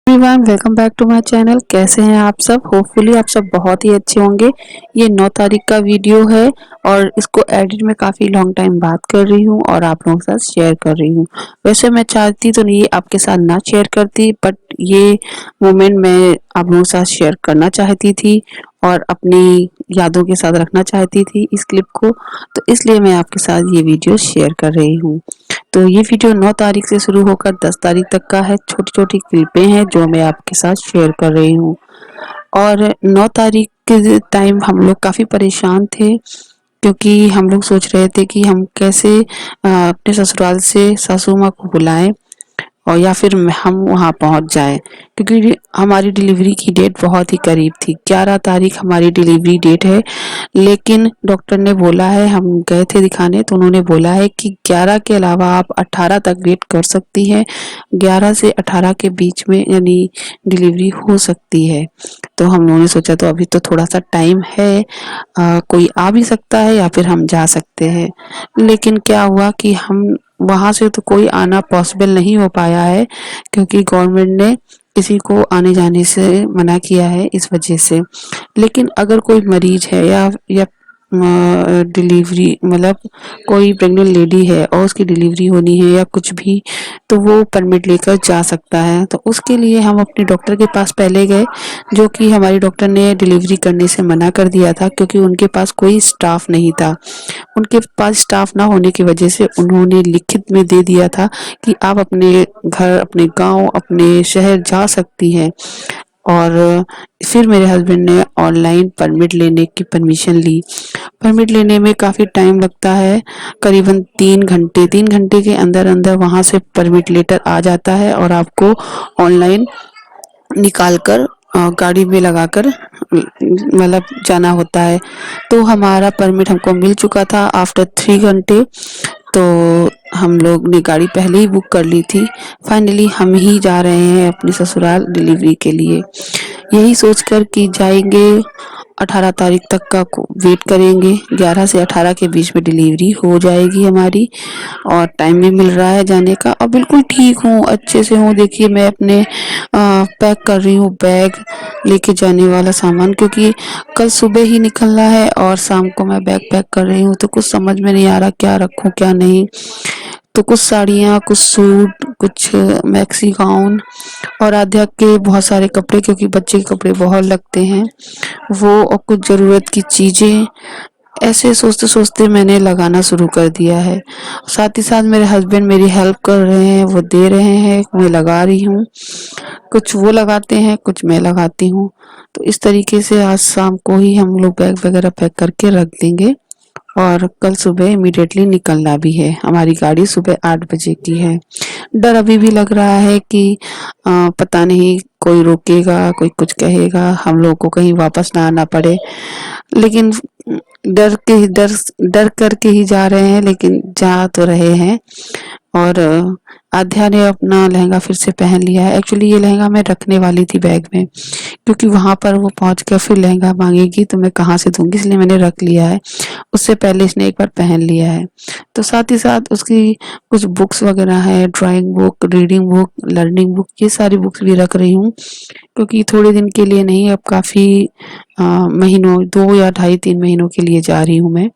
Everyone welcome back to my channel. कैसे हैं आप सब? होपफुली आप सब बहुत ही अच्छे होंगे। ये 9 तारीख का वीडियो है और इसको एडिट में काफ़ी लॉन्ग टाइम बात कर रही हूँ और आप लोगों के साथ शेयर कर रही हूँ। वैसे मैं चाहती तो नहीं आपके साथ ना शेयर करती, बट ये मोमेंट मैं आप लोगों के साथ शेयर करना चाहती थी और अपनी यादों के साथ रखना चाहती थी इस क्लिप को, तो इसलिए मैं आपके साथ ये वीडियो शेयर कर रही हूँ। तो ये वीडियो 9 तारीख से शुरू होकर 10 तारीख तक का है। छोटी-छोटी क्लिपें हैं जो मैं आपके साथ शेयर कर रही हूँ। और 9 तारीख के टाइम हम लोग काफ़ी परेशान थे क्योंकि हम लोग सोच रहे थे कि हम कैसे अपने ससुराल से सासू माँ को बुलाएं और या फिर हम वहाँ पहुँच जाएं, क्योंकि हमारी डिलीवरी की डेट बहुत ही करीब थी। 11 तारीख हमारी डिलीवरी डेट है, लेकिन डॉक्टर ने बोला है, हम गए थे दिखाने तो उन्होंने बोला है कि 11 के अलावा आप 18 तक वेट कर सकती हैं। 11 से 18 के बीच में यानी डिलीवरी हो सकती है। तो हम लोगों ने सोचा तो अभी तो थोड़ा सा टाइम है, कोई आ भी सकता है या फिर हम जा सकते हैं। लेकिन क्या हुआ कि हम वहाँ से तो कोई आना पॉसिबल नहीं हो पाया है क्योंकि गवर्नमेंट ने किसी को आने जाने से मना किया है इस वजह से। लेकिन अगर कोई मरीज है या डिलीवरी मतलब कोई प्रेग्नेंट लेडी है और उसकी डिलीवरी होनी है या कुछ भी, तो वो परमिट लेकर जा सकता है। तो उसके लिए हम अपने डॉक्टर के पास पहले गए, जो कि हमारी डॉक्टर ने डिलीवरी करने से मना कर दिया था क्योंकि उनके पास कोई स्टाफ नहीं था। उनके पास स्टाफ ना होने की वजह से उन्होंने लिखित में दे दिया था कि आप अपने घर, अपने गांव, अपने शहर जा सकती हैं। और फिर मेरे हस्बैंड ने ऑनलाइन परमिट लेने की परमिशन ली। परमिट लेने में काफ़ी टाइम लगता है, करीबन 3 घंटे। 3 घंटे के अंदर अंदर वहाँ से परमिट लेटर आ जाता है और आपको ऑनलाइन निकाल कर गाड़ी में लगाकर मतलब जाना होता है। तो हमारा परमिट हमको मिल चुका था आफ्टर 3 घंटे। तो हम लोग ने गाड़ी पहले ही बुक कर ली थी। फाइनली हम ही जा रहे हैं अपनी ससुराल डिलीवरी के लिए, यही सोचकर कि जाएंगे 18 तारीख तक का वेट करेंगे। 11 से 18 के बीच में डिलीवरी हो जाएगी हमारी और टाइम भी मिल रहा है जाने का और बिल्कुल ठीक हूँ, अच्छे से हूँ। देखिए मैं अपने पैक कर रही हूँ बैग, लेके जाने वाला सामान, क्योंकि कल सुबह ही निकलना है और शाम को मैं बैग पैक कर रही हूँ। तो कुछ समझ में नहीं आ रहा क्या रखूँ क्या नहीं। तो कुछ साड़ियाँ, कुछ सूट, कुछ मैक्सी गाउन और आध्या के बहुत सारे कपड़े, क्योंकि बच्चे के कपड़े बहुत लगते हैं वो, और कुछ ज़रूरत की चीज़ें। ऐसे सोचते सोचते मैंने लगाना शुरू कर दिया है। साथ ही साथ मेरे हस्बैंड मेरी हेल्प कर रहे हैं, वो दे रहे हैं, मैं लगा रही हूँ। कुछ वो लगाते हैं, कुछ मैं लगाती हूँ। तो इस तरीके से आज शाम को ही हम लोग बैग वगैरह पैक करके रख देंगे और कल सुबह इमीडिएटली निकलना भी है। हमारी गाड़ी सुबह 8 बजे की है। डर अभी भी लग रहा है कि पता नहीं कोई रोकेगा, कोई कुछ कहेगा, हम लोगों को कहीं वापस ना आना पड़े। लेकिन डर डर करके ही जा रहे हैं, लेकिन जा तो रहे हैं। और आध्या ने अपना लहंगा फिर से पहन लिया है। एक्चुअली ये लहंगा मैं रखने वाली थी बैग में, क्योंकि वहां पर वो पहुंच कर फिर लहंगा मांगेगी तो मैं कहाँ से दूंगी, इसलिए मैंने रख लिया है। उससे पहले इसने एक बार पहन लिया है। तो साथ ही साथ उसकी कुछ बुक्स वगैरह है, drawing book, reading book, learning book, ये सारी बुक्स भी रख रही हूँ, क्योंकि थोड़े दिन के लिए नहीं, अब काफ़ी महीनों, 2 या ढाई 3 महीनों के लिए जा रही हूँ मैं।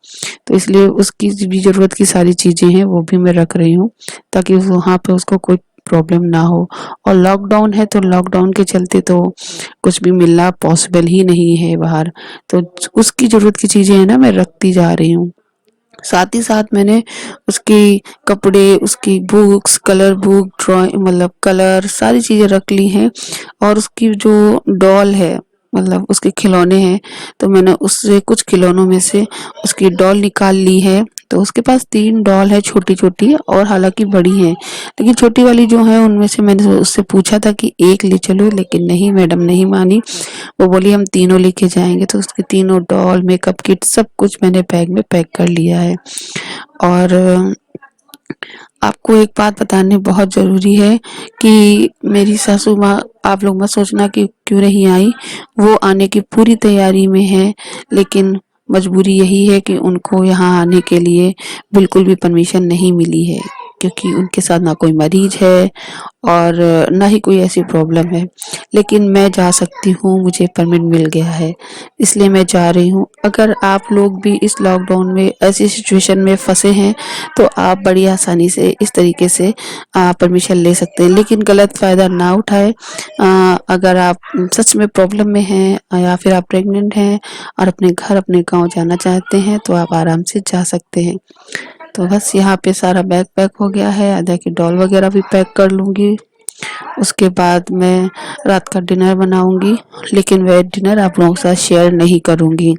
तो इसलिए उसकी भी ज़रूरत की सारी चीज़ें हैं वो भी मैं रख रही हूँ, ताकि वहाँ पे उसको कोई प्रॉब्लम ना हो। और लॉकडाउन है तो लॉकडाउन के चलते तो कुछ भी मिलना पॉसिबल ही नहीं है बाहर। तो उसकी ज़रूरत की चीज़ें हैं ना, मैं रखती जा रही हूँ। साथ ही साथ मैंने उसकी कपड़े, उसकी बुक्स, कलर बुक, ड्राइंग मतलब कलर, सारी चीज़ें रख ली हैं। और उसकी जो डॉल है, मतलब उसके खिलौने हैं, तो मैंने उससे कुछ खिलौनों में से उसकी डॉल निकाल ली है। तो उसके पास 3 डॉल है छोटी छोटी, और हालांकि बड़ी है, लेकिन छोटी वाली जो है उनमें से मैंने उससे पूछा था कि एक ले चलो, लेकिन नहीं, मैडम नहीं मानी। वो बोली हम तीनों लेके जाएंगे। तो उसके तीनों डॉल, मेकअप किट, सब कुछ मैंने बैग में पैक कर लिया है। और आपको एक बात बतानी बहुत ज़रूरी है कि मेरी सासू माँ, आप लोग मत सोचना कि क्यों नहीं आई, वो आने की पूरी तैयारी में है, लेकिन मजबूरी यही है कि उनको यहाँ आने के लिए बिल्कुल भी परमिशन नहीं मिली है। क्योंकि उनके साथ ना कोई मरीज है और ना ही कोई ऐसी प्रॉब्लम है। लेकिन मैं जा सकती हूँ, मुझे परमिट मिल गया है, इसलिए मैं जा रही हूँ। अगर आप लोग भी इस लॉकडाउन में ऐसी सिचुएशन में फँसे हैं तो आप बड़ी आसानी से इस तरीके से परमिशन ले सकते हैं, लेकिन गलत फ़ायदा ना उठाएँ। अगर आप सच में प्रॉब्लम में हैं या फिर आप प्रेग्नेंट हैं और अपने घर, अपने गाँव जाना चाहते हैं तो आप आराम से जा सकते हैं। तो बस यहाँ पे सारा बैग पैक हो गया है, आधा की डॉल वगैरह भी पैक कर लूँगी। उसके बाद मैं रात का डिनर बनाऊँगी, लेकिन वह डिनर आप लोगों के साथ शेयर नहीं करूँगी।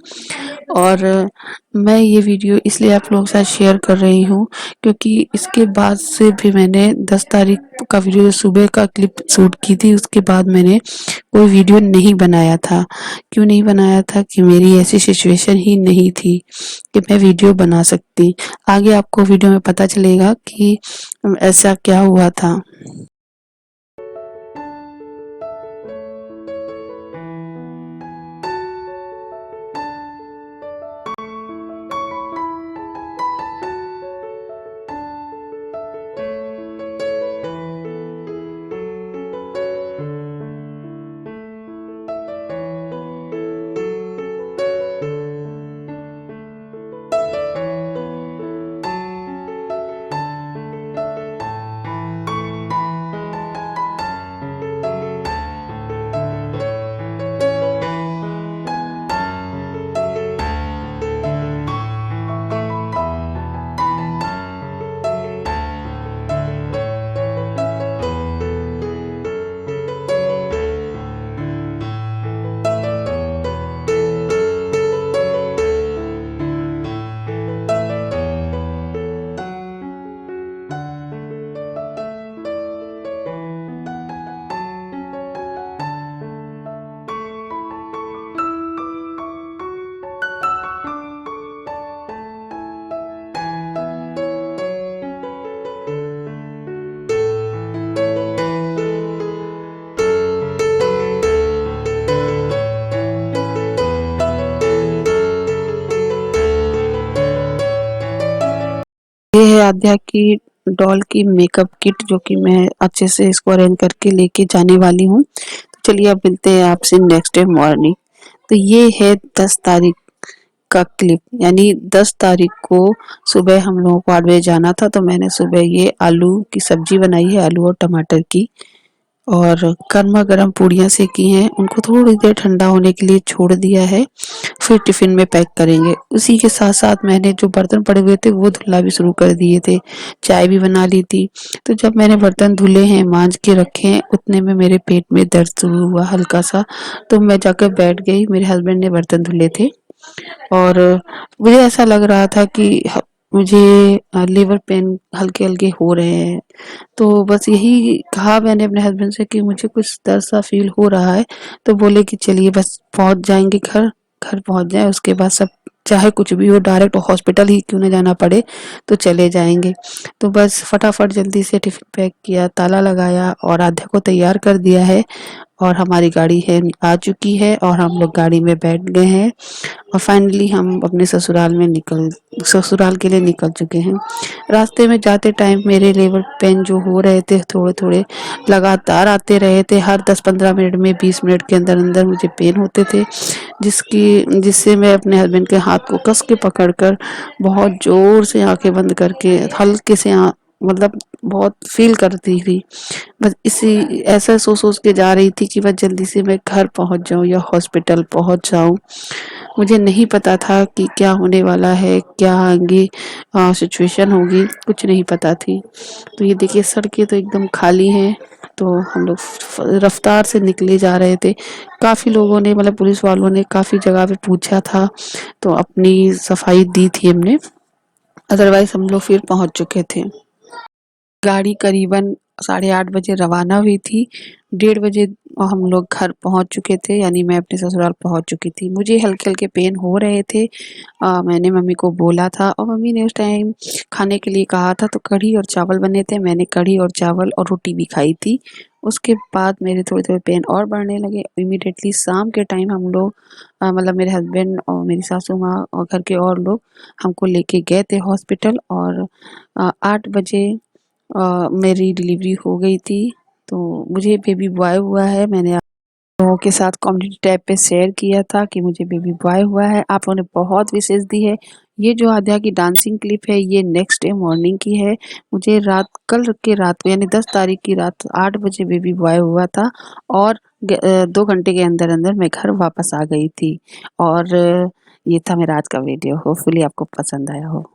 और मैं ये वीडियो इसलिए आप लोगों के साथ शेयर कर रही हूँ क्योंकि इसके बाद से भी मैंने 10 तारीख का वीडियो सुबह का क्लिप शूट की थी, उसके बाद मैंने कोई वीडियो नहीं बनाया था। क्यों नहीं बनाया था कि मेरी ऐसी सिचुएशन ही नहीं थी कि मैं वीडियो बना सकती। आगे आपको वीडियो में पता चलेगा कि ऐसा क्या हुआ था। ये है आध्या की डॉल की मेकअप किट, जो कि मैं अच्छे से इसको अरेंज करके लेके जाने वाली हूँ। तो चलिए अब मिलते हैं आपसे नेक्स्ट डे मॉर्निंग। तो ये है 10 तारीख का क्लिप, यानी 10 तारीख को सुबह हम लोगों को 8 बजे जाना था, तो मैंने सुबह ये आलू की सब्जी बनाई है, आलू और टमाटर की, और गर्मा गर्म पूड़ियाँ सेकी हैं, उनको थोड़ी देर ठंडा होने के लिए छोड़ दिया है, फिर टिफ़िन में पैक करेंगे। उसी के साथ साथ मैंने जो बर्तन पड़े हुए थे वो धुलना भी शुरू कर दिए थे, चाय भी बना ली थी। तो जब मैंने बर्तन धुले हैं, मांज के रखे हैं, उतने में मेरे पेट में दर्द शुरू हुआ हल्का सा, तो मैं जाकर बैठ गई। मेरे हस्बैंड ने बर्तन धुले थे और मुझे ऐसा लग रहा था कि मुझे लीवर पेन हल्के हल्के हो रहे हैं। तो बस यही कहा मैंने अपने हस्बैंड से कि मुझे कुछ डर सा फील हो रहा है। तो बोले कि चलिए बस पहुंच जाएंगे घर, घर पहुंच जाए उसके बाद सब, चाहे कुछ भी हो, डायरेक्ट हॉस्पिटल ही क्यों ना जाना पड़े, तो चले जाएंगे। तो बस फटाफट जल्दी से टिफिन पैक किया, ताला लगाया और आध्या को तैयार कर दिया है, और हमारी गाड़ी है आ चुकी है और हम लोग गाड़ी में बैठ गए हैं और फाइनली हम अपने ससुराल के लिए निकल चुके हैं। रास्ते में जाते टाइम मेरे लेबर पेन जो हो रहे थे थोड़े थोड़े लगातार आते रहे थे, हर 10-15 मिनट में, 20 मिनट के अंदर अंदर मुझे पेन होते थे, जिससे मैं अपने हस्बैंड के हाथ को कस के पकड़कर बहुत जोर से आंखें बंद करके हल्के से मतलब बहुत फील करती थी। बस इसी ऐसा सोच के जा रही थी कि बस जल्दी से मैं घर पहुंच जाऊं या हॉस्पिटल पहुंच जाऊं। मुझे नहीं पता था कि क्या होने वाला है, क्या आगे सिचुएशन होगी, कुछ नहीं पता थी। तो ये देखिए सड़कें तो एकदम खाली हैं, तो हम लोग रफ्तार से निकले जा रहे थे। काफ़ी लोगों ने, मतलब पुलिस वालों ने काफ़ी जगह पे पूछा था, तो अपनी सफाई दी थी हमने, अदरवाइज हम लोग फिर पहुंच चुके थे। गाड़ी करीबन 8:30 बजे रवाना हुई थी, 1:30 बजे हम लोग घर पहुंच चुके थे, यानी मैं अपने ससुराल पहुंच चुकी थी। मुझे हल्के-हल्के पेन हो रहे थे। मैंने मम्मी को बोला था और मम्मी ने उस टाइम खाने के लिए कहा था, तो कढ़ी और चावल बने थे। मैंने कढ़ी और चावल और रोटी भी खाई थी। उसके बाद मेरे थोड़े-थोड़े पेन और बढ़ने लगे। इमीडिएटली शाम के टाइम हम लोग, मतलब मेरे हस्बैंड और मेरी सासू माँ और घर के और लोग हमको लेके गए थे हॉस्पिटल, और 8 बजे मेरी डिलीवरी हो गई थी, तो मुझे बेबी बॉय हुआ है। मैंने आप लोगों के साथ कम्युनिटी टैब पे शेयर किया था कि मुझे बेबी बॉय हुआ है। आप लोगों ने बहुत विशेष दी है। ये जो आद्या की डांसिंग क्लिप है, ये नेक्स्ट डे मॉर्निंग की है। मुझे कल के रात को यानी 10 तारीख की रात 8 बजे बेबी बॉय हुआ था और 2 घंटे के अंदर-अंदर मैं घर वापस आ गई थी। और ये था मेरा आज का वीडियो। होपफुली आपको पसंद आया हो।